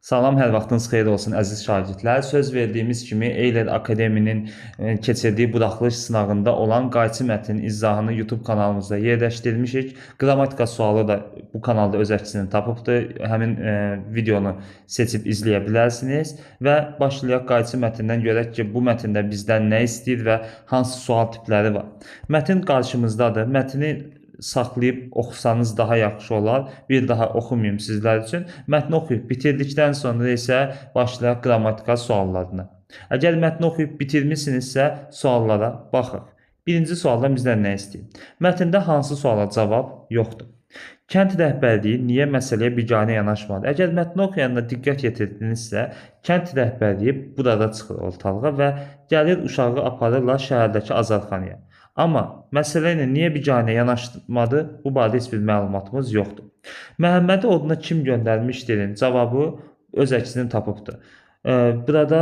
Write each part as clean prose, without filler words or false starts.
Salam, hər vaxtınız xeyir olsun əziz şagirdlər. Söz verdiyimiz kimi Eyler Akademinin keçirdiyi buraxılış sınağında olan qayçı mətnin izahını YouTube kanalımızda yerləşdirmişik. Qrammatika sualı da bu kanalda öz əksini tapıbdır. Həmin videonu seçib izləyə bilərsiniz və başlayaq qayçı mətnindən görək ki, bu mətndə bizdən nə istəyir və hansı sual tipləri var. Mətn qarşımızdadır. Mətni saxlayıb oxusanız daha yaxşı olar. Bir daha oxumayım sizlər üçün. Mətni oxuyub bitirdikdən sonra isə başlayaq qrammatika suallarına. Əgər mətni oxuyub bitirmisinizsə suallara baxaq. Birinci sualdan bizdən nə istəyir? Mətndə hansı suala cavab yoxdur? Kənd rəhbərliyi niyə məsələyə biganə yanaşmadı? Əgər mətni oxuyanda diqqət yetirdinizsə, kənd rəhbərliyi burada çıxır ortalığa və gəlir uşağı aparırlar şəhərdəki azarxanaya. Amma məsələ ilə niyə biganə yanaşmadı? Bu barədə heç bir məlumatımız yoxdur. Məhəmmədi oduna kim göndərmişdirin? Cavabı öz əksini tapıbdır. Burada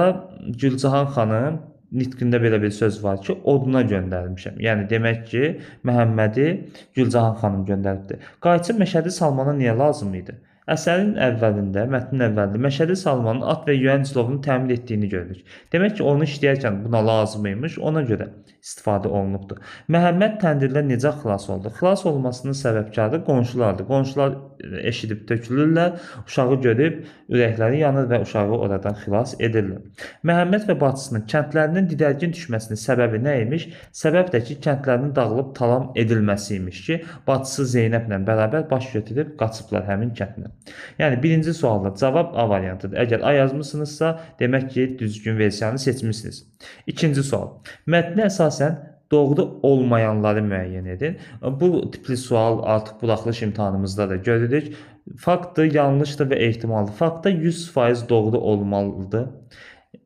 Gülcahan xanım nitqində belə bir söz var ki, oduna göndərmişəm. Yəni demək ki, Məhəmmədi Gülcahan xanım göndəribdir. Qayçı Məşədi Salmana niyə lazım idi? Əsərin əvvəlində, mətnin əvvəlində Məşədi Salmanın at və yüyən cilovunu təmin etdiyini görürük. Demək ki, onu işləyərkən buna lazım imiş, ona görə istifadə olunubdur. Məhəmməd təndirdən necə xilas oldu? Xilas olmasının səbəbkarı qonşulardır. Qonşular eşidib tökülürlər, uşağı görüb ürəkləri yanır və uşağı oradan xilas edirlər. Məhəmməd və bacısının kəndlərinin didərgin düşməsinin səbəbi nə imiş? Səbəb də ki, kəndlərinin dağılıb talam edilməsi imiş ki, bacısı Zeynəblə bərabər baş götürüb qaçıblar həmin kəndinə. Yəni birinci sualda cavab A variantıdır. Əgər A yazmısınızsa, demək ki, düzgün versiyanı seçmisiniz. İkinci sual. Mətnə əsasən doğru olmayanları müəyyən edin. Bu tipli sual artıq buraxılış imtahanımızda da görürük. Faktdır, yanlışdır və ehtimaldır. Faktda 100% doğru olmalıdır.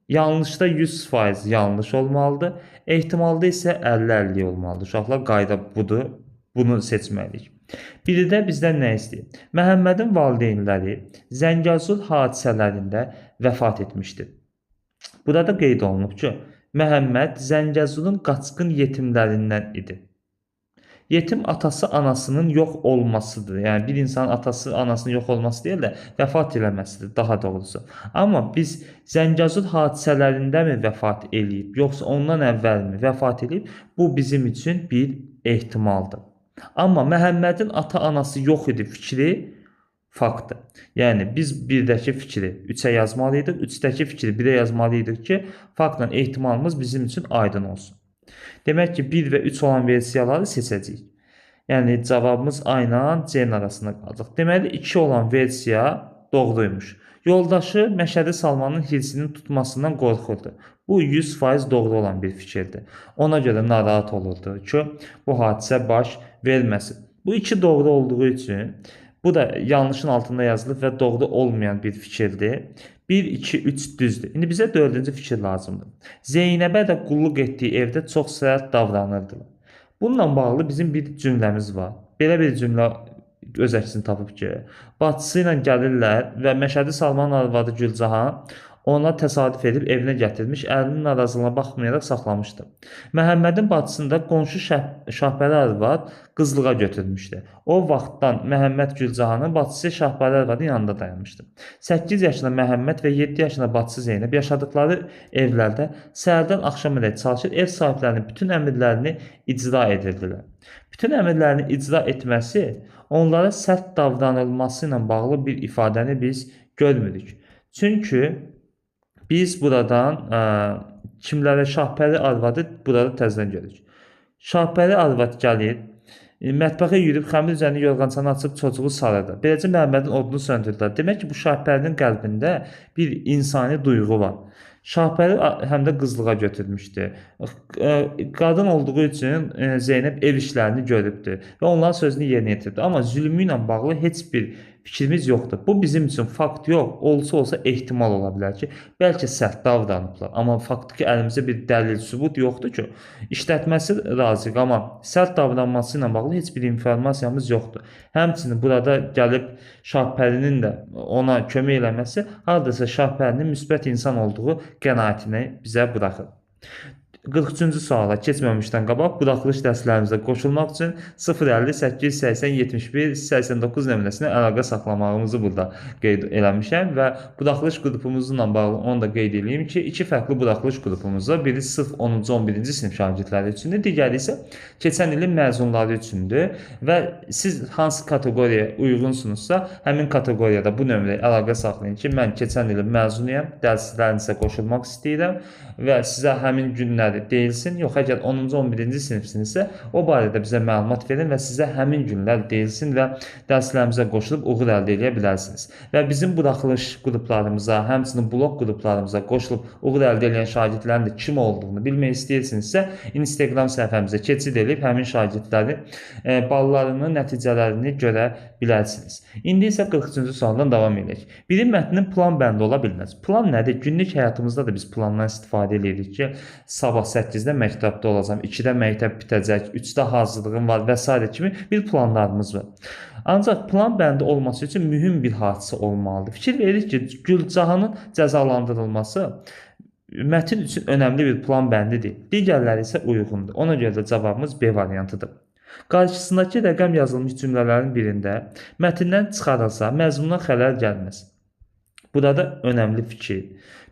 Yanlışda 100% yanlış olmalıdır. Ehtimalda isə 50-50 olmalıdır. Uşaqlar qayda budur. Bunu seçməliyik. Biri də bizdən nə istəyir? Məhəmmədin valideynləri Zəngəzur hadisələrində vəfat etmişdir. Burada qeyd olunub ki, Məhəmməd Zəngəzurun qaçqın yetimlərindən idi. Yetim atası anasının yox olmasıdır. Yəni bir insanın atası anasının yox olması deyil də vəfat eləməsidir daha doğrusu. Amma biz Zəngəzur hadisələrindəmi vəfat eləyib, yoxsa ondan əvvəlmi vəfat eləyib? Bu bizim üçün bir ehtimaldır. Amma Məhəmmədin ata-anası yox idi fikri faktdır. Yəni biz birdəki fikri 3-ə yazmalıydıq, 3-dəki fikri 1-ə yazmalıydıq ki, faktla ehtimalımız bizim üçün aydın olsun. Demək ki, 1 və 3 olan versiyaları seçəcəyik. Yəni cavabımız A ilə C-nin arasında qalacaq. Deməli 2 olan versiya doğruymuş. Yoldaşı Məşədi Salmanın hirsinin tutmasından qorxurdu. Bu 100% doğru olan bir fikirdir. Ona görə narahat olurdu ki, bu hadisə baş verməsin. Bu 2 doğru olduğu üçün bu da yanlışın altında yazılıb və doğru olmayan bir fikirdir. 1, 2, 3 düzdür. İndi bizə 4-cü fikir lazımdır. Zeynəbə də qulluq etdiyi evdə çox sərt davranırdılar. Bununla bağlı bizim bir cümləmiz var. Belə bir cümlə öz əksini tapıb ki, bacısı ilə gəlirlər və Məşədi Salmanın arvadı Gülcahan ona təsadüf edib evinə gətirmiş, əlinin narazılığına baxmayaraq saxlamışdı. Məhəmmədin bacısında qonşu Şahbəri arvad qızlığa götürmüşdü. O vaxtdan Məhəmməd Gülcahanın bacısı Şahbəri arvadın yanında dayanmışdı. 8 yaşında Məhəmməd və 7 yaşında bacısı Zeynəb yaşadıkları evlərdə səhərdən axşamədək çalışır, ev sahiblərinin bütün əmrlərini icra edirdilər. Bütün əmrlərini icra etməsi onlara sərt davranılması ilə bağlı bir ifadəni biz görmürük. Çünki biz buradan kimlərə Şahbəri arvadı burada təzədən görürük. Şahbəri arvad gəlir, mətbəxə yürüb xəmir üzərində yorğançanı açıb çocuğu sarıdır. Beləcə Məhəmmədin odunu söndürdülər. Demək ki, bu Şahbərinin qəlbində bir insani duyğu var. Şahbəri həm də qızlığa götürmüşdü. Qadın olduğu üçün Zeynəb ev işlərini görübdü və onların sözünü yerinə yetirdi. Amma zülmü ilə bağlı heç bir fikrimiz yoxdur. Bu bizim üçün fakt yox, olsa ehtimal ola bilər ki, bəlkə sərt davranıblar. Amma faktı ki, əlimizdə bir dəlil, sübut yoxdur ki, işlətməsi razıyıq, amma sərt davranması ilə bağlı heç bir informasiyamız yoxdur. Həmçinin burada gəlib Şahbərinin də ona kömək eləməsi hardasa Şahbərinin müsbət insan olduğu qənaətini bizə buraxır. 43-cü suala keçməmişdən qabaq buraxılış dərslərimizə qoşulmaq üçün 050 880 71 89 nömrəsinə əlaqə saxlamağımızı burada qeyd eləmişəm və buraxılış qrupumuzla bağlı onu da qeyd edeyim ki, iki fərqli buraxılış qrupumuz var. Biri sırf 10-cu 11-ci sinif şagirdləri üçündür, digəri isə keçən ilin məzunları üçündür və siz hansı kateqoriyaya uyğunsunuzsa, həmin kateqoriyada bu nömrəyə əlaqə saxlayın ki, mən keçən ilin məzunuyam, dərslərinizə qoşulmaq istəyirəm və sizə həmin günləri deyilsin. Yox, əgər 10-cu 11-ci sinifsinizsə, o barədə bizə məlumat verin və sizə həmin günlər deyilsin və dərslərimizə qoşulub uğur əldə edə bilərsiniz. Və bizim buraxılış qruplarımıza, həmçinin blok qruplarımıza qoşulub uğur əldə edən şagirdlərin də kim olduğunu bilmək istəyirsinizsə, Instagram səhifəmizə keçid edib həmin şagirdlərin ballarını, nəticələrini görə bilərsiniz. İndi isə 43-cü sualdan davam edək. Biri mətnin plan bəndi ola bilməz. Plan nədir? Günlük həyatımızda da biz plandan istifadə edirik ki, sabah 8-də məktəbdə olacağam, 2-də məktəb bitəcək, 3-də hazırlığım var və s. kimi bir planlarımız var. Ancaq plan bəndi olması üçün mühüm bir hadisə olmalıdır. Fikir veririk ki, Gülcahanın cəzalandırılması mətin üçün önəmli bir plan bəndidir. Digərləri isə uyğundur. Ona görə də cavabımız B variantıdır. Qarşısındakı rəqəm yazılmış cümlələrin birində mətndən çıxarılsa məzmununa xələl gəlməz. Burada önəmli fikir.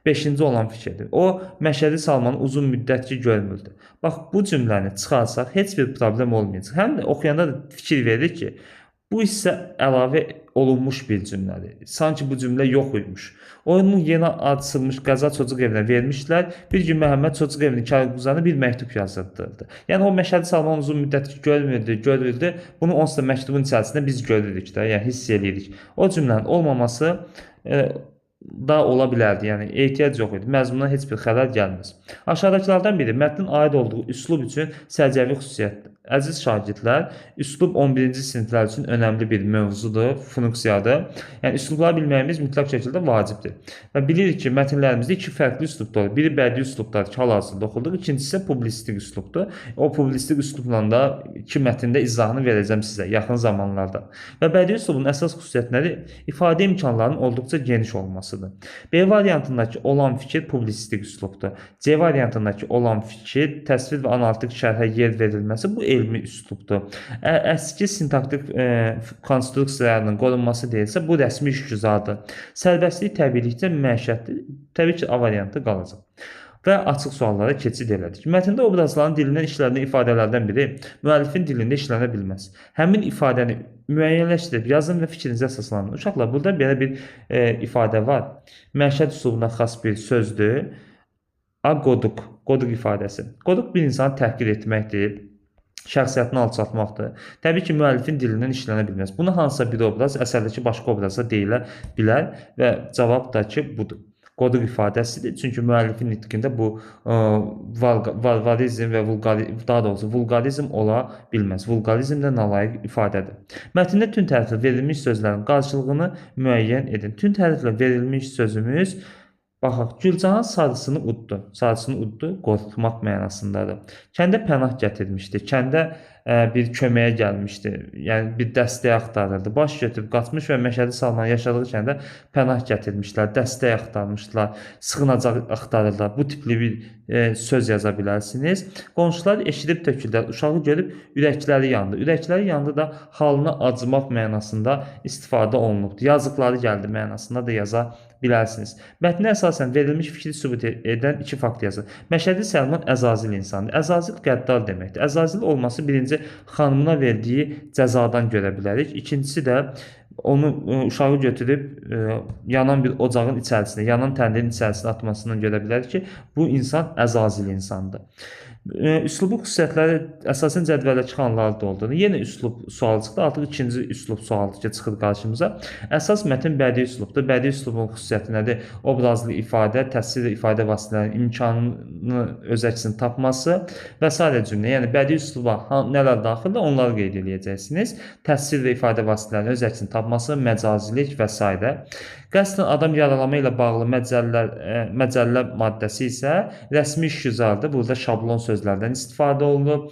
5-ci olan fikirdir. O, Məşədi Salmanı uzun müddət ki görmürdü. Bax, bu cümləni çıxarsaq heç bir problem olmayacaq. Həm də oxuyanda da fikir verir ki, bu isə əlavə olunmuş bir cümlədir. Sanki bu cümlə yox imiş. Onun yeni açılmış Qəza Çocuq evinə vermişlər. Bir gün Məhəmməd Çocuq evinin karguzarına bir məktub yazdırdı. Yəni o Məşədi Salman uzun müddət ki görürdü. Bunu onsuz da məktubun içərisində biz görürük də, yəni hiss edirik. O cümlənin olmaması da ola bilərdi. Yəni ehtiyac yox idi. Məzmununa heç bir xələl gəlməz. Aşağıdakılardan biri mətnin aid olduğu üslub üçün səciyyəvi xüsusiyyətdir. Əziz şagirdlər, üslub 11-ci siniflər üçün önəmli bir mövzudur, funksiyadır. Yəni üslubları bilməyimiz mütləq şəkildə vacibdir. Və bilirik ki, mətnlərimizdə iki fərqli üslubdur. Biri bədii üslubdur ki, hal-hazırda oxuduq, ikincisi isə publisistik üslubdur. O publisistik üslubla da iki mətndə izahını verəcəm sizə yaxın zamanlarda. Və bədii üslubun əsas xüsusiyyətləri ifadə imkanlarının olduqca geniş olmasıdır. B variantındakı olan fikir publisistik üslubdur. C variantındakı olan fikir təsvir və analitik şərhə yer verilməsi bu elmi üslubdur. Əski sintaktik konstruksiyalarının qorunması deyilsə, bu rəsmi işgüzardır. Sərbəstlik təbiilikdə məişətdir. Təbii ki, A variantı qalacaq. Və açıq suallara keçid elədik. Mətndə obrazların dilindən işlənən ifadələrdən biri müəllifin dilində işlənə bilməz. Həmin ifadəni müəyyənləşdirib yazın və fikrinizi əsaslandırın. Uşaqlar, burada belə bir ifadə var. Məişət üslubuna xas bir sözdür. Qoduq, qoduq ifadəsi. Qoduq bir insanı təhqir etməkdir. Şəxsiyyətini alçaltmaqdır. Təbii ki, müəllifin dilindən işlənə bilməz. Bunu hansısa bir obraz əsərdəki başqa obraza deyilə bilər və cavab da ki, budur. Qoduq ifadəsidir. Çünki müəllifin nitqində bu varvarizm və vulqarizm ola bilməz. Vulqarizm də nalayiq ifadədir. Mətndə tünd hərflə verilmiş sözlərin qarşılığını müəyyən edin. Tünd hərflə verilmiş sözümüz baxaq, Gülcahan sarısını uddu. Sarısını uddu, qorxmaq mənasındadır. Kəndə pənah gətirmişdi. Kəndə bir köməyə gəlmişdi. Yəni bir dəstək axtarırdı. Baş götürüb qaçmış və Məşədi Salman yaşadığı kəndə pənah gətirmişlər. Dəstək axtarmışlar. Sığınacaq axtarırlar. Bu tipli bir söz yaza bilərsiniz. Qonşular eşidib töküldülər. Uşağı görüb ürəkləri yandı. Ürəkləri yandı da halına acımaq mənasında istifadə olunubdur. Yazıqları gəldi mənasında da yaza bilərsiniz. Mətnə əsasən verilmiş fikri sübut edən iki fakt yazın. Məşədi Salman əzazil insandır. Əzazil qəddar deməkdir. Əzazil olması birinci xanımına verdiyi cəzadan görə bilərik. İkincisi də onu uşağı götürüb yanan bir ocağın içərisində, yanan təndirin içərisində atmasından görə bilərik ki, bu insan əzazil insandır. Üslubu xüsusiyyətləri əsasən cədvəldəki xanları doldurur. Yenə üslub sualı çıxdı. Artıq ikinci üslub sualı ki, çıxır qarşımıza. Əsas mətn bədii üslubdur. Bədii üslubun xüsusiyyəti nədir? Obrazlı ifadə, təsvir ifadə vasitələrinin imkanını öz əksini tapması və s. cümlə. Yəni bədii üsluba nələr daxildir, onları qeyd edəcəksiniz. Təsvir və ifadə vasitələrinin öz əksini tapması, məcazilik və s. Qəsdən adam yaralama ilə bağlı məcəllə maddəsi isə rəsmi işgüzardır. Burada şablon sözlərdən istifadə olunur.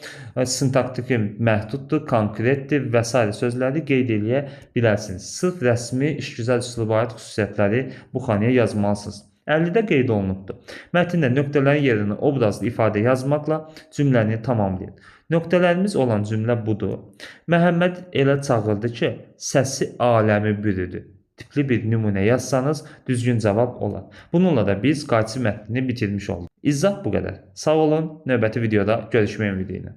Sintaktiki məhduddur, konkretdir və s. sözləri qeyd edə bilərsiniz. Sırf rəsmi işgüzar üsluba aid xüsusiyyətləri bu xanaya yazmalısınız. 50-də qeyd olunubdur. Mətndə nöqtələrin yerinə obrazlı ifadə yazmaqla cümləni tamamlayın. Nöqtələrimiz olan cümlə budur. Məhəmməd elə çağırdı ki, səsi aləmi bürüdü. Tipli bir nümunə yazsanız düzgün cavab olar. Bununla da biz qayçı mətnini bitirmiş olduq. İzah bu qədər. Sağ olun, növbəti videoda görüşmək ümidi ilə.